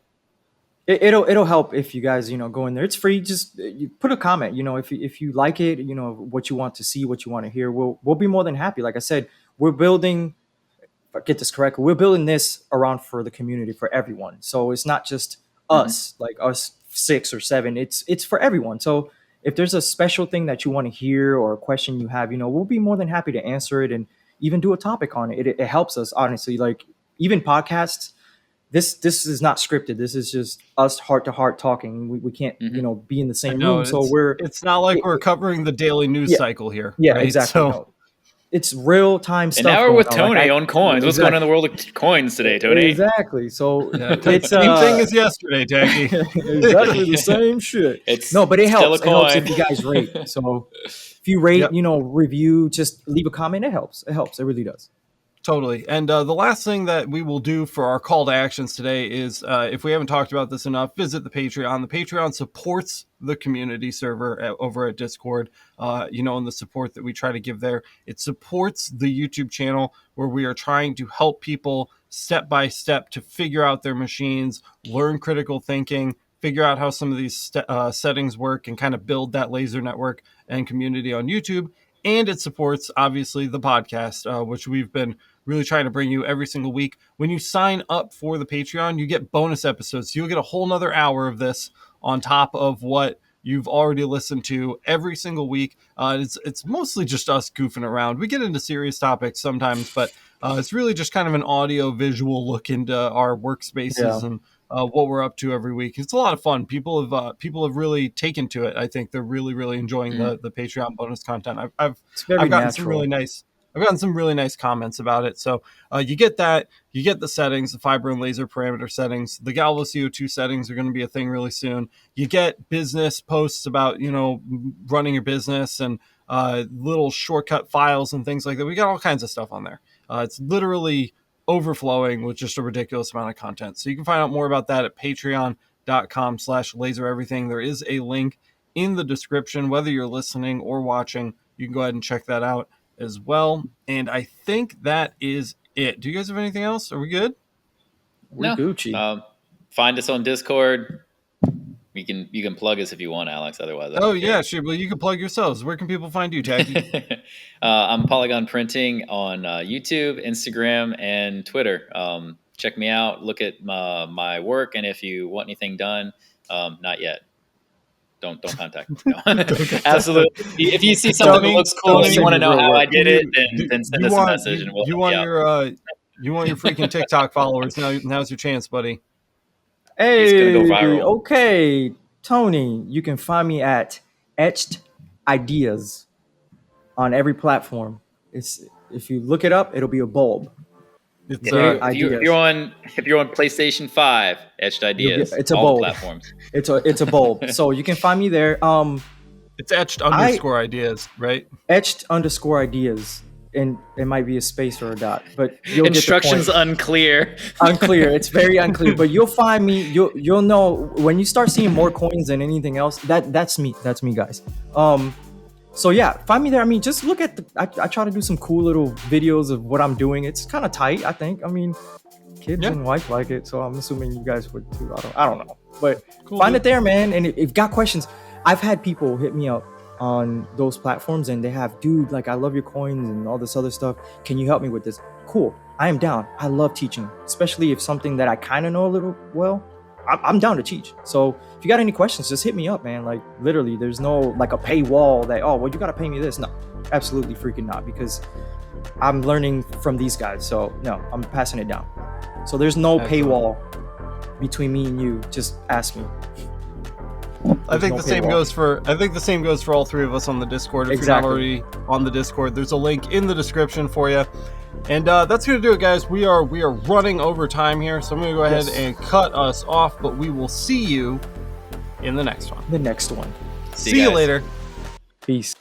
It'll help if you guys go in there. It's free. Just you put a comment. If you like it, what you want to see, what you want to hear, we'll be more than happy. Like I said, we're building. If I get this correct, we're building this around for the community, for everyone. So it's not just us, like us 6 or 7. It's for everyone. So if there's a special thing that you want to hear or a question you have, we'll be more than happy to answer it and even do a topic on it. It helps us, honestly. Like, even podcasts, this is not scripted. This is just us heart to heart talking. We can't be in the same room. So it's not like we're covering the daily news cycle here. Yeah, right? exactly. So, no. It's real time stuff. And now we're with Tony like on coins. What's going on in the world of coins today, Tony? Exactly. So it's same thing as yesterday, Jackie. Exactly the same shit. But it helps. It helps if you guys rate. So if you rate, review, just leave a comment. It helps. It helps. It really does. Totally. And the last thing that we will do for our call to actions today is, if we haven't talked about this enough, visit the Patreon. The Patreon supports the community server over at Discord, and the support that we try to give there. It supports the YouTube channel, where we are trying to help people step by step to figure out their machines, learn critical thinking, figure out how some of these settings work, and kind of build that laser network and community on YouTube. and it supports, obviously, the podcast, which we've been really trying to bring you every single week. When you sign up for the Patreon, you get bonus episodes. So you'll get a whole nother hour of this on top of what you've already listened to every single week. It's mostly just us goofing around. We get into serious topics sometimes, but it's really just kind of an audio visual look into our workspaces and what we're up to every week. It's a lot of fun. People have really taken to it. I think they're really enjoying the Patreon bonus content. I've gotten some really nice comments about it. So you get that. You get the settings, the fiber and laser parameter settings. The Galvo CO2 settings are going to be a thing really soon. You get business posts about, running your business and little shortcut files and things like that. We got all kinds of stuff on there. It's literally overflowing with just a ridiculous amount of content. So you can find out more about that at patreon.com/lasereverything. There is a link in the description. Whether you're listening or watching, you can go ahead and check that out as well. And I think that is it. Do you guys have anything else? Are we good? We're Gucci. Find us on Discord. You can plug us if you want, Alex. Otherwise, yeah, sure. Well, you can plug yourselves. Where can people find you, Tacky? I'm Polygon Printing on YouTube, Instagram, and Twitter. Check me out. Look at my work, and if you want anything done, not yet. Don't contact me. No. Absolutely. If you see something that looks cool and you want to know how I did it, then send us a message and we'll you want your freaking TikTok followers. Now's your chance, buddy. Hey, it's gonna go viral. Okay, Tony, you can find me at Etched Ideas on every platform. If you look it up, it'll be a bulb. If you're on PlayStation 5, Etched Ideas. It's a all bulb. Platforms. It's a bulb. So you can find me there. It's Etched_ideas, right? Etched_ideas. And it might be a space or a dot, but you'll instructions get the point. unclear. It's very unclear, but you'll find me. You'll know when you start seeing more coins than anything else. That's me, guys. So yeah, find me there. I mean, just look at I try to do some cool little videos of what I'm doing. It's kind of tight, I think. I mean, kids and wife like it, so I'm assuming you guys would too. I don't know, but cool, find it there, man. And if you've got questions, I've had people hit me up on those platforms and they have, dude, like, I love your coins and all this other stuff. Can you help me with this? Cool. I am down. I love teaching, especially if something that I kind of know a little well. I'm down to teach. So if you got any questions, just hit me up, man. Like, literally, there's no like a paywall that, oh, well, you got to pay me this. No, absolutely freaking not, because I'm learning from these guys. So no, I'm passing it down. So there's no paywall between me and you. Just ask me. I think the same goes for all three of us on the Discord. If you're not already on the Discord, there's a link in the description for you. And that's going to do it, guys. We are running over time here, so I'm going to go ahead and cut us off, but we will see you in the next one. The next one. See you later. Peace.